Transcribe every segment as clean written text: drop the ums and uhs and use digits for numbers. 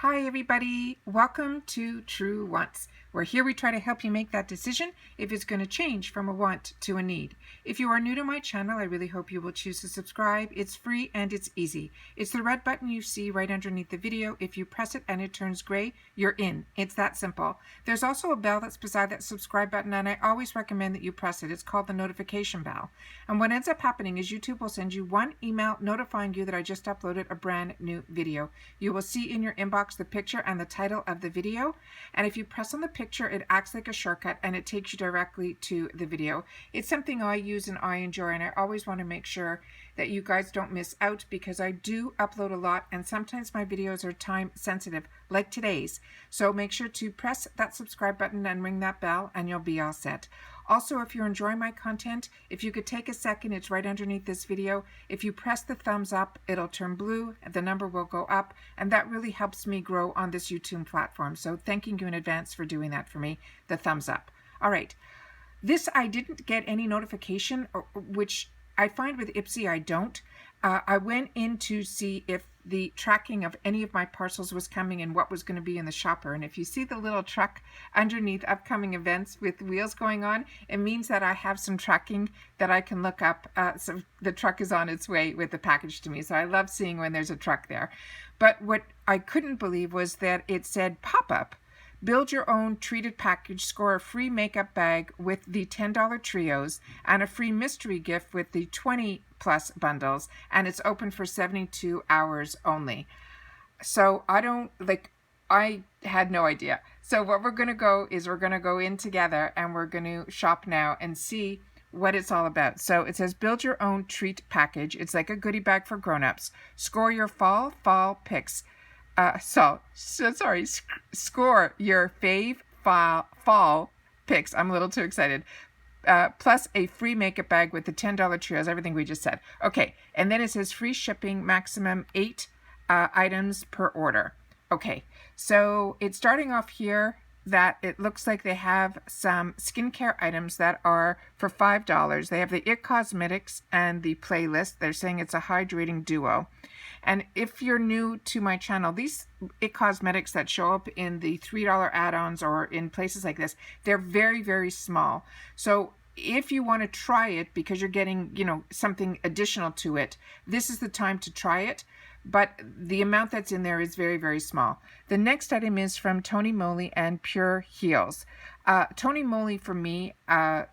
Hi everybody, welcome to True Wants, where here we try to help you make that decision if it's going to change from a want to a need. If you are new to my channel, I really hope you will choose to subscribe. It's free and it's easy. It's the red button you see right underneath the video. If you press it and it turns gray, you're in. It's that simple. There's also a bell that's beside that subscribe button, and I always recommend that you press it. It's called the notification bell. And what ends up happening is YouTube will send you one email notifying you that I just uploaded a brand new video. You will see in your inbox the picture and the title of the video, and if you press on the picture, it acts like a shortcut and it takes you directly to the video. It's something I use and I enjoy, and I always want to make sure that you guys don't miss out because I do upload a lot and sometimes my videos are time sensitive, like today's. So make sure to press that subscribe button and ring that bell and you'll be all set. Also, if you're enjoying my content, if you could take a second, it's right underneath this video. If you press the thumbs up, it'll turn blue, the number will go up, and that really helps me grow on this YouTube platform. So thanking you in advance for doing that for me, the thumbs up. All right, this I didn't get any notification, which I find with Ipsy I don't. I went in to see if the tracking of any of my parcels was coming and what was going to be in the shopper. And if you see the little truck underneath upcoming events with wheels going on, it means that I have some tracking that I can look up. So the truck is on its way with the package to me. So I love seeing when there's a truck there. But what I couldn't believe was that it said pop-up. Build your own treated package, score a free makeup bag with the $10 trios and a free mystery gift with the 20 plus bundles, and it's open for 72 hours only. So I had no idea. So what we're going to go is we're going to go in together and we're going to shop now and see what it's all about. So it says build your own treat package. It's like a goodie bag for grown-ups. Score your fall picks. Score your fave fall picks. I'm a little too excited. Plus a free makeup bag with the $10 trios, everything we just said. Okay, and then it says free shipping, maximum 8 items per order. Okay, so it's starting off here that it looks like they have some skincare items that are for $5. They have the It Cosmetics and the playlist. They're saying it's a hydrating duo. And if you're new to my channel, these It Cosmetics that show up in the $3 add-ons or in places like this, they're very, very small. So if you want to try it because you're getting, something additional to it, this is the time to try it. But the amount that's in there is very, very small. The next item is from Tony Moly and Pure Heals. Tony Moly for me I've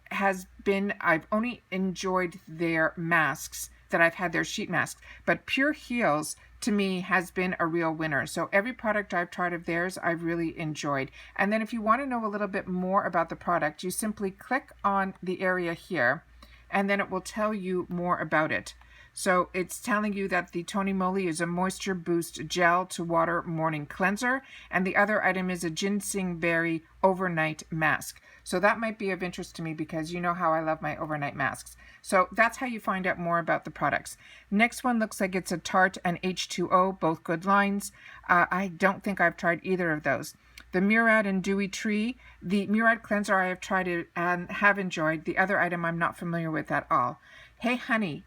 only enjoyed their masks that I've had, their sheet masks, but Pure Heals to me has been a real winner. So every product I've tried of theirs, I've really enjoyed. And then if you want to know a little bit more about the product, you simply click on the area here and then it will tell you more about it. So it's telling you that the Tony Moly is a moisture boost gel to water morning cleanser, and the other item is a ginseng berry overnight mask. So that might be of interest to me because you know how I love my overnight masks. So that's how you find out more about the products. Next one looks like it's a Tarte and H2O, both good lines. I don't think I've tried either of those. The Murad and Dewy Tree, the Murad Cleanser I have tried it and have enjoyed. The other item I'm not familiar with at all. Hey Honey.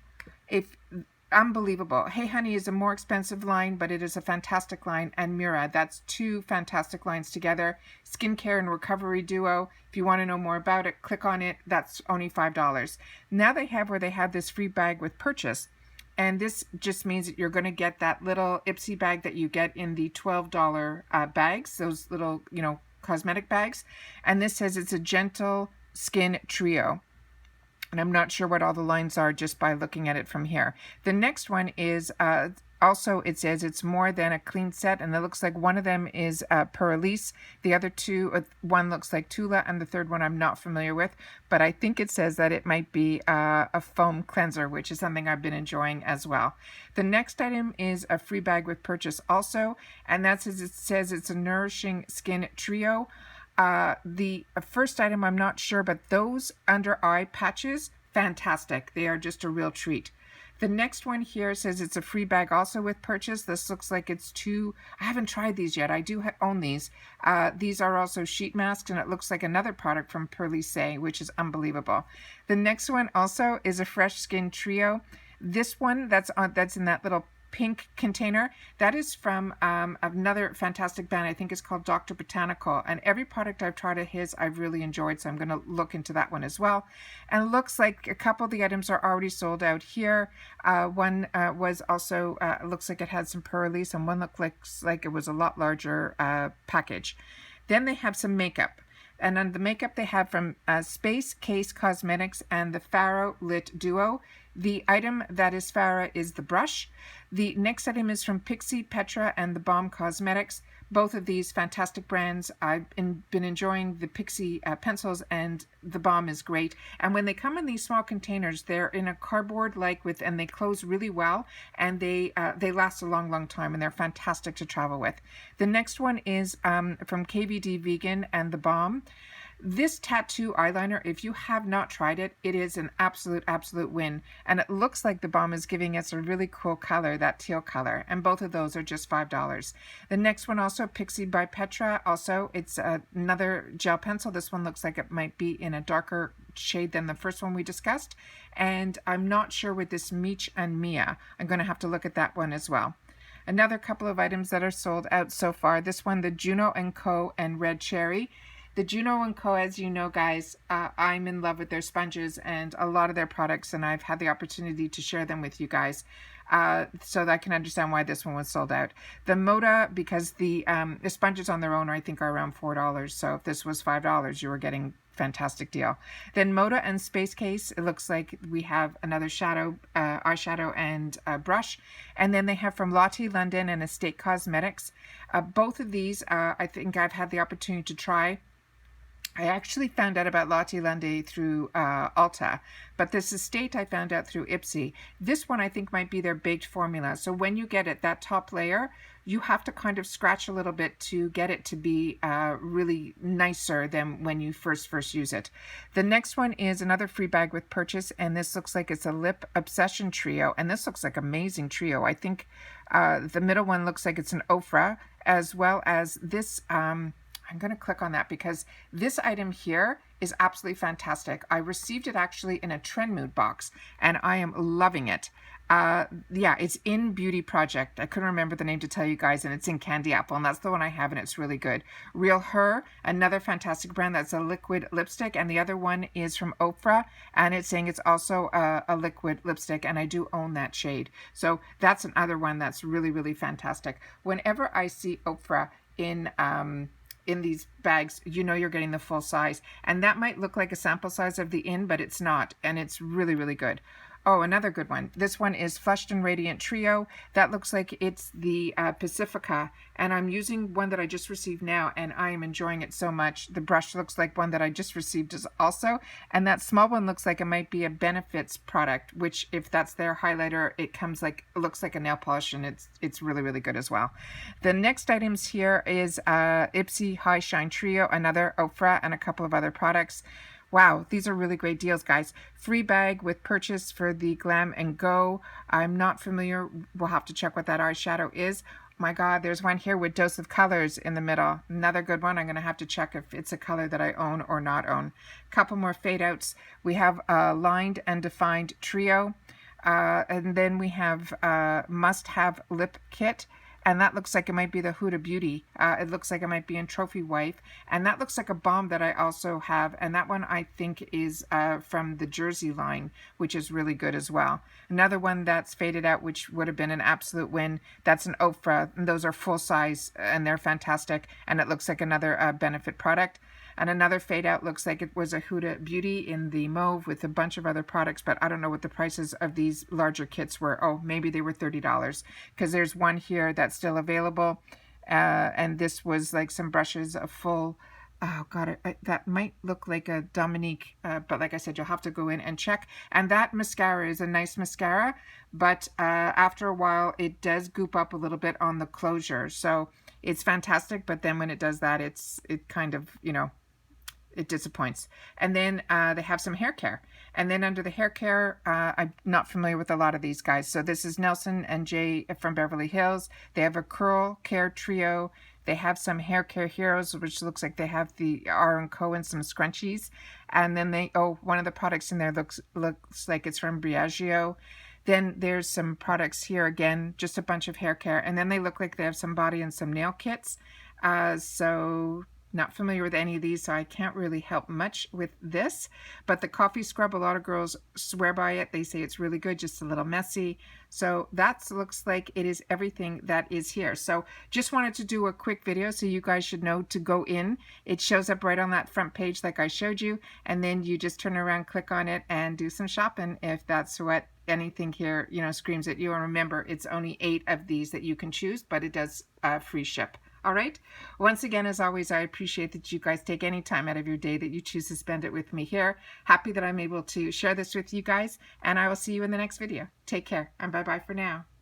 Unbelievable. Hey Honey is a more expensive line, but it is a fantastic line. And Murad, that's two fantastic lines together. Skincare and recovery duo. If you want to know more about it, click on it. That's only $5. Now they have this free bag with purchase. And this just means that you're going to get that little Ipsy bag that you get in the $12 bags, those little, cosmetic bags. And this says it's a gentle skin trio. And I'm not sure what all the lines are just by looking at it from here. The next one is also, it says it's more than a clean set, and it looks like one of them is Perlis. The other two, one looks like Tula, and the third one I'm not familiar with. But I think it says that it might be a foam cleanser, which is something I've been enjoying as well. The next item is a free bag with purchase also, and it says it's a nourishing skin trio. The first item, I'm not sure, but those under eye patches, fantastic. They are just a real treat. The next one here says it's a free bag also with purchase. This looks like it's two. I haven't tried these yet. I do own these. These are also sheet masks, and it looks like another product from Perlis, which is unbelievable. The next one also is a fresh skin trio. This one that's in that little pink container. That is from another fantastic brand. I think it's called Dr. Botanical. And every product I've tried of his, I've really enjoyed. So I'm going to look into that one as well. And it looks like a couple of the items are already sold out here. One was also, looks like it had some pearlies, and one looks like it was a lot larger package. Then they have some makeup. And on the makeup they have from Space Case Cosmetics and the Faro Lit Duo. The item that is Farah is the brush. The next item is from Pixie, Petra, and the Balm Cosmetics. Both of these fantastic brands. I've been enjoying the Pixie pencils, and the Balm is great. And when they come in these small containers, they're in a cardboard and they close really well, and they last a long, long time, and they're fantastic to travel with. The next one is from KVD Vegan and the Balm. This tattoo eyeliner, if you have not tried it, it is an absolute win. And it looks like the Balm is giving us a really cool color, that teal color. And both of those are just $5. The next one also, Pixie by Petra. Also, it's another gel pencil. This one looks like it might be in a darker shade than the first one we discussed. And I'm not sure with this Meech and Mia. I'm going to have to look at that one as well. Another couple of items that are sold out so far. This one, the Juno & Co. and Red Cherry. The Juno & Co., as you know, guys, I'm in love with their sponges and a lot of their products, and I've had the opportunity to share them with you guys, so that I can understand why this one was sold out. The Moda, because the sponges on their own, I think, are around $4, so if this was $5, you were getting fantastic deal. Then Moda and Space Case, it looks like we have another shadow, eyeshadow and brush. And then they have from Lottie London and Estate Cosmetics. Both of these, I think I've had the opportunity to try. I actually found out about Lottie London through ULTA, but this Estate I found out through Ipsy. This one I think might be their baked formula. So when you get it, that top layer, you have to kind of scratch a little bit to get it to be really nicer than when you first use it. The next one is another free bag with purchase, and this looks like it's a Lip Obsession Trio, and this looks like amazing trio. I think the middle one looks like it's an Ofra, as well as this I'm going to click on that because this item here is absolutely fantastic. I received it actually in a Trend Mood box, and I am loving it. Yeah, it's in Beauty Project. I couldn't remember the name to tell you guys, and it's in Candy Apple, and that's the one I have, and it's really good. Real Her, another fantastic brand. That's a liquid lipstick, and the other one is from Ofra, and it's saying it's also a liquid lipstick, and I do own that shade. So that's another one that's really fantastic. Whenever I see Ofra in these bags, you know you're getting the full size. And that might look like a sample size of the but it's not. And it's really good. Oh, another good one. This one is Flushed and Radiant Trio. That looks like it's the Pacifica. And I'm using one that I just received now, and I am enjoying it so much. The brush looks like one that I just received as also. And that small one looks like it might be a Benefits product, which if that's their highlighter, it looks like a nail polish, and it's really good as well. The next items here is Ipsy High Shine Trio, another Ofra, and a couple of other products. Wow, these are really great deals, guys. Free bag with purchase for the Glam and Go. I'm not familiar. We'll have to check what that eyeshadow is. My God, there's one here with Dose of Colors in the middle. Another good one. I'm going to have to check if it's a color that I own or not own. Couple more fade outs. We have a Lined and Defined Trio. And then we have Must Have Lip Kit. And that looks like it might be the Huda Beauty. It looks like it might be in Trophy Wife. And that looks like a balm that I also have. And that one I think is from the Jersey line, which is really good as well. Another one that's faded out, which would have been an absolute win. That's an Ofra. And those are full size and they're fantastic. And it looks like another Benefit product. And another fade out looks like it was a Huda Beauty in the mauve with a bunch of other products, but I don't know what the prices of these larger kits were. Oh, maybe they were $30 because there's one here that's still available. And this was like some brushes, a full, oh God, that might look like a Dominique, but like I said, you'll have to go in and check. And that mascara is a nice mascara, but after a while, it does goop up a little bit on the closure. So it's fantastic, but then when it does that, it kind of, you know, it disappoints. And then they have some hair care. And then under the hair care, I'm not familiar with a lot of these guys. So this is Nelson and Jay from Beverly Hills. They have a curl care trio. They have some hair care heroes, which looks like they have the R & Co and some scrunchies. And then one of the products in there looks like it's from Briagio. Then there's some products here, again, just a bunch of hair care. And then they look like they have some body and some nail kits. So not familiar with any of these, so I can't really help much with this. But the coffee scrub, a lot of girls swear by it. They say it's really good, just a little messy. So that looks like it is everything that is here. So just wanted to do a quick video so you guys should know to go in. It shows up right on that front page like I showed you. And then you just turn around, click on it, and do some shopping if that's what anything here, you know, screams at you. And remember, it's only 8 of these that you can choose, but it does free ship. All right. Once again, as always, I appreciate that you guys take any time out of your day that you choose to spend it with me here. Happy that I'm able to share this with you guys, and I will see you in the next video. Take care, and bye-bye for now.